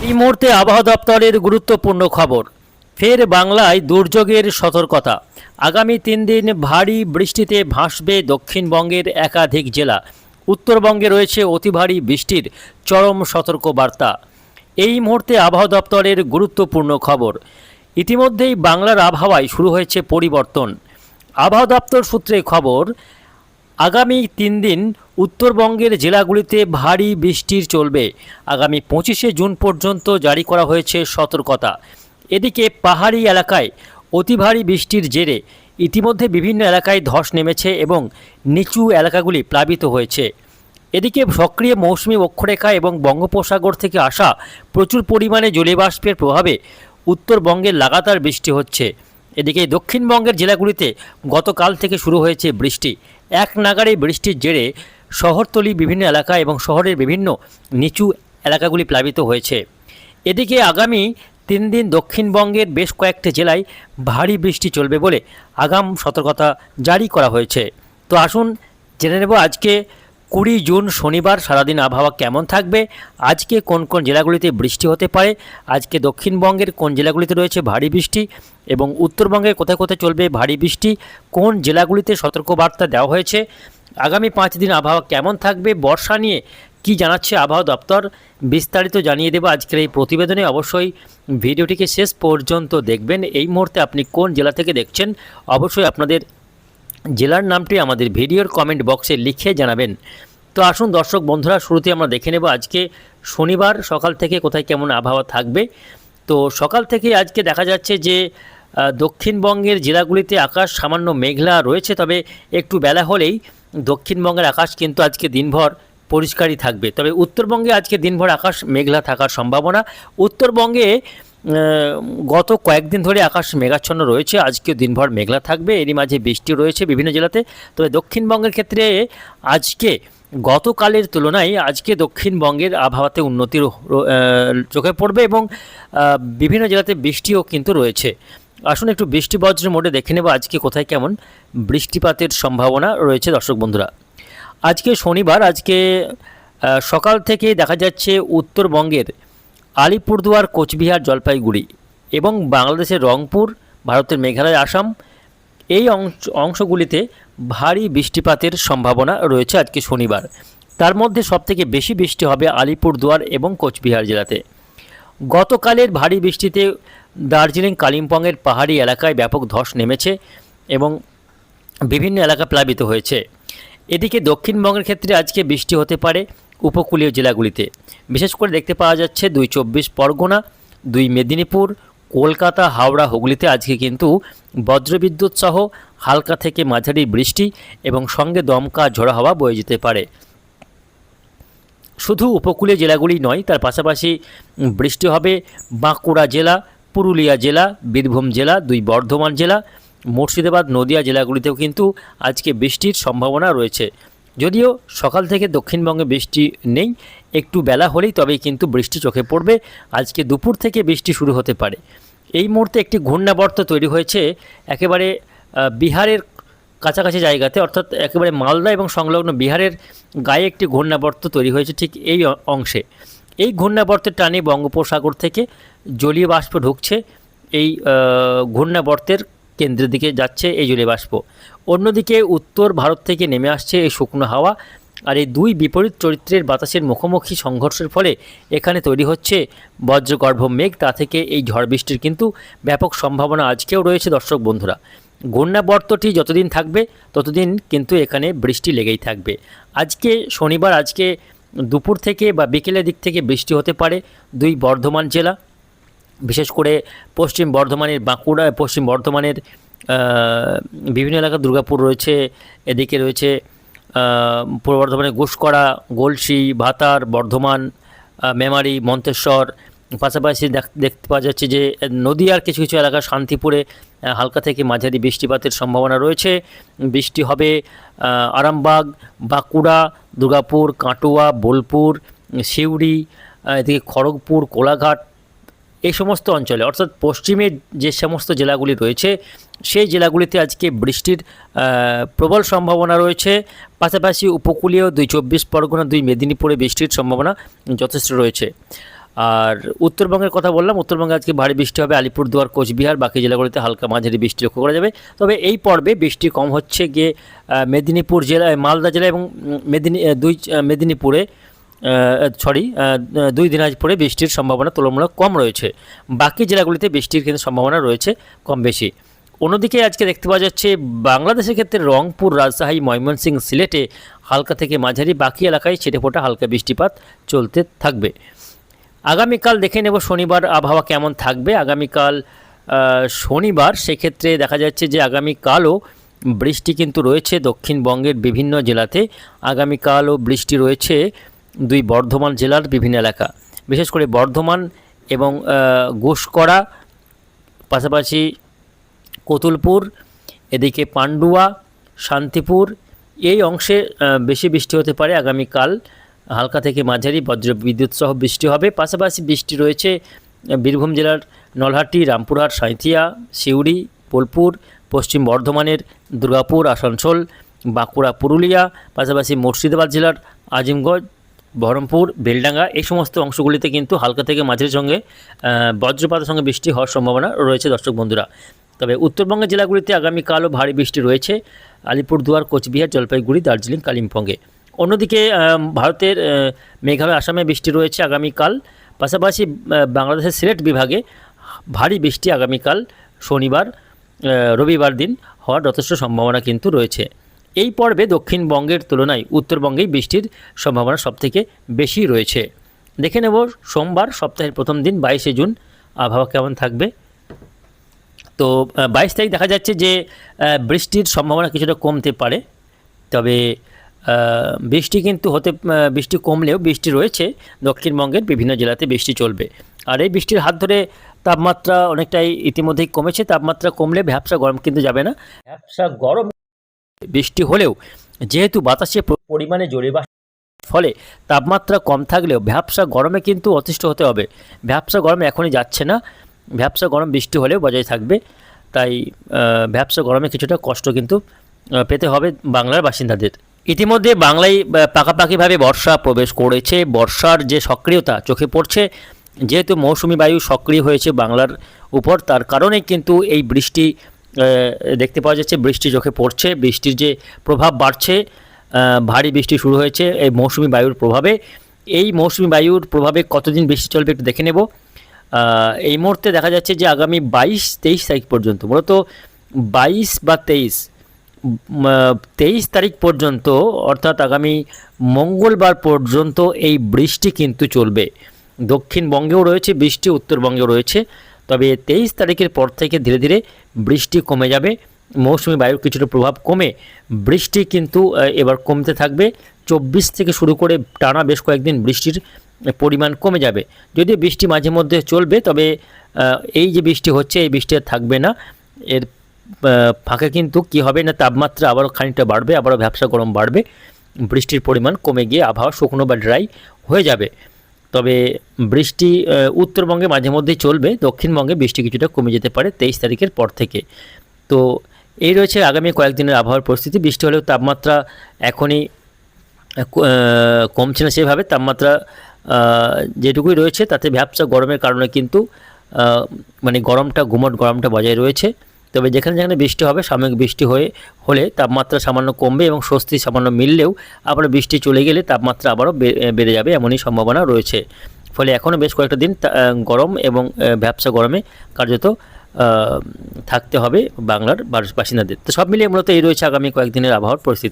এই মুহূর্তে আবহাওয়া দপ্তরের গুরুত্বপূর্ণ খবর। ফের বাংলায় দুর্যোগের সতর্কতা। আগামী 3 দিন ভারী বৃষ্টিতে ভাসবে দক্ষিণবঙ্গের একাধিক জেলা। উত্তরবঙ্গে রয়েছে অতি ভারী বৃষ্টির চরম সতর্কবার্তা। এই মুহূর্তে আবহাওয়া দপ্তরের গুরুত্বপূর্ণ খবর। ইতিমধ্যেই বাংলার আবহাওয়ায় শুরু হয়েছে পরিবর্তন। আবহাওয়া দপ্তর সূত্রে খবর, আগামী 3 দিন উত্তরবঙ্গের জেলাগুলিতে ভারী বৃষ্টির চলবে। আগামী 25শে জুন পর্যন্ত জারি করা হয়েছে সতর্কতা। এদিকে পাহাড়ি এলাকায় অতি ভারী বৃষ্টির জেরে ইতিমধ্যে বিভিন্ন এলাকায় ধস নেমেছে এবং নিচু এলাকাগুলি প্লাবিত হয়েছে। এদিকে সক্রিয় মৌসুমি অক্ষরেখা এবং বঙ্গোপসাগর থেকে আসা প্রচুর পরিমাণে জলীয়বাষ্পের প্রভাবে উত্তরবঙ্গে লাগাতার বৃষ্টি হচ্ছে। এদিকে দক্ষিণবঙ্গের জেলাগুলিতে গতকাল থেকে শুরু হয়েছে বৃষ্টি। এক নাগাড়ে বৃষ্টির জেরে শহরতলি বিভিন্ন এলাকা এবং শহরের বিভিন্ন নিচু এলাকাগুলি প্লাবিত হয়েছে। এদিকে আগামী 3 দিন দক্ষিণবঙ্গের বেশ কয়েকটি জেলায় ভারী বৃষ্টি চলবে বলে আগাম সতর্কতা জারি করা হয়েছে। তো আসুন জেনে নেব আজকে 20 জুন শনিবার সারাদিন আবহাওয়া কেমন থাকবে, আজকে কোন কোন জেলাগুলিতে বৃষ্টি হতে পারে, আজকে দক্ষিণবঙ্গের কোন জেলাগুলিতে রয়েছে ভারী বৃষ্টি এবং উত্তরবঙ্গের কোথায় কোথায় চলবে ভারী বৃষ্টি, কোন জেলাগুলিতে সতর্কবার্তা দেওয়া হয়েছে, আগামী 5 দিন আবহাওয়া কেমন থাকবে, বর্ষা নিয়ে কি জানাচ্ছে আবহাওয়া দপ্তর, বিস্তারিত জানিয়ে দেব আজকের এই প্রতিবেদনে। অবশ্যই ভিডিওটিকে শেষ পর্যন্ত দেখবেন। এই মুহূর্তে আপনি কোন জেলা থেকে দেখছেন অবশ্যই আপনাদের জেলার নামটি আমাদের ভিডিওর কমেন্ট বক্সে লিখে জানাবেন। তো আসুন দর্শক বন্ধুরা, শুরুতে আমরা দেখে নেব আজকে শনিবার সকাল থেকে কোথায় কেমন আবহাওয়া থাকবে। তো সকাল থেকে আজকে দেখা যাচ্ছে যে দক্ষিণবঙ্গের জেলাগুলিতে আকাশ সামান্য মেঘলা রয়েছে, তবে একটু বেলা হলেই দক্ষিণবঙ্গের আকাশ কিন্তু আজকে দিনভর পরিষ্কারই থাকবে। তবে উত্তরবঙ্গে আজকে দিনভর আকাশ মেঘলা থাকার সম্ভাবনা। উত্তরবঙ্গে গত কয়েকদিন ধরে আকাশ মেঘাচ্ছন্ন রয়েছে, আজকে দিনভর মেঘলা থাকবে, এরই মাঝে বৃষ্টি রয়েছে বিভিন্ন জেলাতে। তবে দক্ষিণবঙ্গের ক্ষেত্রে আজকে গতকালের তুলনায় আজকে দক্ষিণবঙ্গের আবহাওয়াতে উন্নতির চোখে পড়বে এবং বিভিন্ন জেলাতে বৃষ্টিও কিন্তু রয়েছে। আসুন একটু বৃষ্টি বজ্রের মোডে দেখে নেব আজকে কোথায় কেমন বৃষ্টিপাতের সম্ভাবনা রয়েছে। দর্শক বন্ধুরা, আজকে শনিবার, আজকে সকাল থেকে দেখা যাচ্ছে উত্তরবঙ্গের আলিপুরদুয়ার, কোচবিহার, জলপাইগুড়ি এবং বাংলাদেশের রংপুর, ভারতের মেঘালয়, আসাম এই অংশগুলিতে ভারী বৃষ্টিপাতের সম্ভাবনা রয়েছে আজকে শনিবার। তার মধ্যে সবথেকে বেশি বৃষ্টি হবে আলিপুরদুয়ার এবং কোচবিহার জেলাতে। গতকালের ভারী বৃষ্টিতে দার্জিলিং, কালিম্পংয়ের পাহাড়ি এলাকায় ব্যাপক ধস নেমেছে এবং বিভিন্ন এলাকা প্লাবিত হয়েছে। এদিকে দক্ষিণবঙ্গের ক্ষেত্রে আজকে বৃষ্টি হতে পারে উপকূলীয় জেলাগুলিতে। বিশেষ করে দেখতে পাওয়া যাচ্ছে 2 চব্বিশ পরগনা, 2 মেদিনীপুর, কলকাতা, হাওড়া, হুগলিতে আজকে কিন্তু বজ্রবিদ্যুৎ সহ হালকা থেকে মাঝারি বৃষ্টি এবং সঙ্গে দমকা ঝোড়ো হাওয়া বয়ে যেতে পারে। শুধু উপকূলীয় জেলাগুলি নয়, তার পাশাপাশি বৃষ্টি হবে বাঁকুড়া জেলা, পুরুলিয়া জেলা, বীরভূম জেলা, 2 বর্ধমান জেলা, মুর্শিদাবাদ, নদিয়া জেলাগুলিতেও কিন্তু আজকে বৃষ্টির সম্ভাবনা রয়েছে। যদিও সকাল থেকে দক্ষিণবঙ্গে বৃষ্টি নেই, একটু বেলা হলেই তবেই কিন্তু বৃষ্টি চোখে পড়বে। আজকে দুপুর থেকে বৃষ্টি শুরু হতে পারে। এই মুহূর্তে একটি ঘূর্ণাবর্ত তৈরি হয়েছে একেবারে বিহারের কাছাকাছি জায়গাতে, অর্থাৎ একেবারে মালদা এবং সংলগ্ন বিহারের গায়ে একটি ঘূর্ণাবর্ত তৈরি হয়েছে ঠিক এই অংশে। এই ঘূর্ণাবর্তের টানে বঙ্গোপসাগর থেকে জলীয় বাষ্প ঢুকছে, এই ঘূর্ণাবর্তের কেন্দ্রের দিকে যাচ্ছে এই জলীয় বাষ্প। অন্যদিকে উত্তর ভারত থেকে নেমে আসছে এই শুকনো হাওয়া, আর এই 2 বিপরীত চরিত্রের বাতাসের মুখোমুখি সংঘর্ষের ফলে এখানে তৈরি হচ্ছে বজ্রগর্ভ মেঘ। তা থেকে এই ঝড় বৃষ্টির কিন্তু ব্যাপক সম্ভাবনা আজকেও রয়েছে। দর্শক বন্ধুরা, ঘূর্ণাবর্তটি যতদিন থাকবে ততদিন কিন্তু এখানে বৃষ্টি লেগেই থাকবে। আজকে শনিবার, আজকে দুপুর থেকে বা বিকেলের দিক থেকে বৃষ্টি হতে পারে 2 বর্ধমান জেলা, বিশেষ করে পশ্চিম বর্ধমানের বাঁকুড়া, পশ্চিম বর্ধমানের বিভিন্ন এলাকা, দুর্গাপুর রয়েছে, এদিকে রয়েছে পূর্ব বর্ধমানের ঘুষকরা, গলসি, ভাতার, বর্ধমান, মেমারি, মন্তেশ্বর, পাশাপাশি দেখতে পাওয়া যাচ্ছে যে নদীয়ার কিছু কিছু এলাকা, শান্তিপুরে হালকা থেকে মাঝারি বৃষ্টিপাতের সম্ভাবনা রয়েছে। বৃষ্টি হবে আরামবাগ, বাঁকুড়া, দুর্গাপুর, কাটোয়া, বোলপুর, সিউড়ি, এদিকে খড়গপুর, কোলাঘাট, এই সমস্ত অঞ্চলে, অর্থাৎ পশ্চিমে যে সমস্ত জেলাগুলি রয়েছে সেই জেলাগুলিতে আজকে বৃষ্টির প্রবল সম্ভাবনা রয়েছে। পাশাপাশি উপকূলীয় 2 চব্বিশ পরগনা, 2 মেদিনীপুরে বৃষ্টির সম্ভাবনা যথেষ্ট রয়েছে। আর উত্তরবঙ্গের কথা বললাম, উত্তরবঙ্গে আজকে ভারী বৃষ্টি হবে, আলিপুরদুয়ার, কোচবিহার, বাকি জেলাগুলিতে হালকা মাঝারি বৃষ্টি লক্ষ্য করা যাবে। তবে এই পর্বে বৃষ্টি কম হচ্ছে গিয়ে মেদিনীপুর জেলায়, মালদা জেলা এবং মেদিনীপুরে, দুই দিনাজপুরে বৃষ্টির সম্ভাবনা তুলনামূলক কম রয়েছে। বাকি জেলাগুলিতে বৃষ্টির কিন্তু সম্ভাবনা রয়েছে কম বেশি। অন্যদিকে আজকে দেখতে পাওয়া যাচ্ছে বাংলাদেশের ক্ষেত্রে রংপুর, রাজশাহী, ময়মনসিংহ, সিলেটে হালকা থেকে মাঝারি, বাকি এলাকায় ছিটেফোঁটা হালকা বৃষ্টিপাত চলতে থাকবে। আগামীকাল দেখে নেব শনিবার আবহাওয়া কেমন থাকবে। আগামীকাল শনিবার, সেক্ষেত্রে দেখা যাচ্ছে যে আগামীকালও বৃষ্টি কিন্তু রয়েছে দক্ষিণবঙ্গের বিভিন্ন জেলাতে। আগামীকালও বৃষ্টি রয়েছে দুই বর্ধমান জেলার বিভিন্ন এলাকা, বিশেষ করে বর্ধমান এবং ঘোষকরা, পাশাপাশি কতুলপুর, এদিকে পান্ডুয়া, শান্তিপুর, এই অংশে বেশি বৃষ্টি হতে পারে। আগামীকাল হালকা থেকে মাঝারি বজ্র বিদ্যুৎ সহ বৃষ্টি হবে। পাশাপাশি বৃষ্টি রয়েছে বীরভূম জেলার নলহাটি, রামপুরহাট, সাঁইথিয়া, সিউড়ি, বোলপুর, পশ্চিম বর্ধমানের দুর্গাপুর, আসানসোল, বাঁকুড়া, পুরুলিয়া, পাশাপাশি মুর্শিদাবাদ জেলার আজিমগঞ্জ, বহরমপুর, বেলডাঙ্গা, এই সমস্ত অংশগুলিতে কিন্তু হালকা থেকে মাঝারির সঙ্গে বজ্রপাতের সঙ্গে বৃষ্টি হওয়ার সম্ভাবনা রয়েছে দর্শক বন্ধুরা। তবে উত্তরবঙ্গের জেলাগুলিতে আগামীকালও ভারী বৃষ্টি রয়েছে আলিপুরদুয়ার, কোচবিহার, জলপাইগুড়ি, দার্জিলিং, কালিম্পংয়ে। অন্যদিকে ভারতের মেঘালয়, আসামে বৃষ্টি রয়েছে আগামীকাল। পাশাপাশি বাংলাদেশের সিলেট বিভাগে ভারী বৃষ্টি আগামীকাল শনিবার, রবিবার দিন হওয়ার যথেষ্ট সম্ভাবনা কিন্তু রয়েছে। এই পর্বে দক্ষিণবঙ্গের তুলনায় উত্তরবঙ্গেই বৃষ্টির সম্ভাবনা সবথেকে বেশি রয়েছে। দেখে নেব সোমবার, সপ্তাহের প্রথম দিন 22শে জুন আবহাওয়া কেমন থাকবে। তো 22 তারিখ দেখা যাচ্ছে যে বৃষ্টির সম্ভাবনা কিছুটা কমতে পারে। তবে বৃষ্টি কিন্তু বৃষ্টি কমলেও বৃষ্টি রয়েছে দক্ষিণবঙ্গের বিভিন্ন জেলাতে বৃষ্টি চলবে। আর এই বৃষ্টির হাত ধরে তাপমাত্রা অনেকটাই ইতিমধ্যেই কমেছে। তাপমাত্রা কমলে ভ্যাপসা গরম কিন্তু যাবে না। ভ্যাপসা গরম বৃষ্টি হলেও যেহেতু বাতাসে পরিমাণে জলীয় বাষ্প, ফলে তাপমাত্রা কম থাকলেও ভ্যাপসা গরমে কিন্তু অতিষ্ঠ হতে হবে। ভ্যাপসা গরম এখনই যাচ্ছে না, ভ্যাপসা গরম বৃষ্টি হলেও বজায় থাকবে। তাই ভ্যাপসা গরমে কিছুটা কষ্ট কিন্তু পেতে হবে বাংলার বাসিন্দাদের। ইতিমধ্যে বাংলায় পাকাপাকিভাবে বর্ষা প্রবেশ করেছে। বর্ষার যে সক্রিয়তা চোখে পড়ছে, যেহেতু মৌসুমি বায়ু সক্রিয় হয়েছে বাংলার উপর, তার কারণে কিন্তু এই বৃষ্টি দেখতে পাওয়া যাচ্ছে। বৃষ্টি চোখে পড়ছে, বৃষ্টির যে প্রভাব বাড়ছে, ভারী বৃষ্টি শুরু হয়েছে এই মৌসুমি বায়ুর প্রভাবে। এই মৌসুমি বায়ুর প্রভাবে কতদিন বৃষ্টি চলবে একটু দেখে নেব। এই মুহূর্তে দেখা যাচ্ছে যে আগামী 22-23 তারিখ পর্যন্ত, মূলত 22 বা 23 তারিখ পর্যন্ত, অর্থাৎ আগামী মঙ্গলবার পর্যন্ত এই বৃষ্টি কিন্তু চলবে। দক্ষিণবঙ্গেও রয়েছে বৃষ্টি, উত্তরবঙ্গেও রয়েছে। তবে 23 তারিখের পর থেকে ধীরে ধীরে বৃষ্টি কমে যাবে। মৌসুমি বায়ুর কিছুটা প্রভাব কমে বৃষ্টি কিন্তু এবার কমতে থাকবে। 24 থেকে শুরু করে টানা বেশ কয়েকদিন বৃষ্টির পরিমাণ কমে যাবে। যদিও বৃষ্টি মাঝে মধ্যে চলবে, তবে এই যে বৃষ্টি হচ্ছে এই বৃষ্টি আর থাকবে না। এর ফাঁকে কিন্তু কি হবে না, তাপমাত্রা আবারও খানিকটা বাড়বে, আবারও ভ্যাপসা গরম বাড়বে, বৃষ্টির পরিমাণ কমে গিয়ে আবহাওয়া শুকনো বা ড্রাই হয়ে যাবে। তবে বৃষ্টি উত্তরবঙ্গে মাঝে মধ্যেই চলবে, দক্ষিণবঙ্গে বৃষ্টি কিছুটা কমে যেতে পারে 23 তারিখের পর থেকে। তো এই রয়েছে আগামী কয়েকদিনের আবহাওয়ার পরিস্থিতি। বৃষ্টি হলেও তাপমাত্রা এখনই কমছে না সেভাবে। তাপমাত্রা যেটুকুই রয়েছে তাতে ভ্যাপসা গরমের কারণে কিন্তু মানে গুমট গরমটা বজায় রয়েছে। তবে যেখানে যেখানে বৃষ্টি হবে, সাময়িক বৃষ্টি হলে তাপমাত্রা সামান্য কমবে এবং স্বস্তি সামান্য মিললেও আবার বৃষ্টি চলে গেলে তাপমাত্রা আবারও বেড়ে যাবে, এমনই সম্ভাবনা রয়েছে। ফলে এখনও বেশ কয়েকটা দিন গরম এবং ভ্যাপসা গরমে কার্যত থাকতে হবে বাংলার বাসিন্দাদের। তো সব মিলিয়ে মূলত এই রয়েছে আগামী কয়েকদিনের আবহাওয়ার পরিস্থিতি।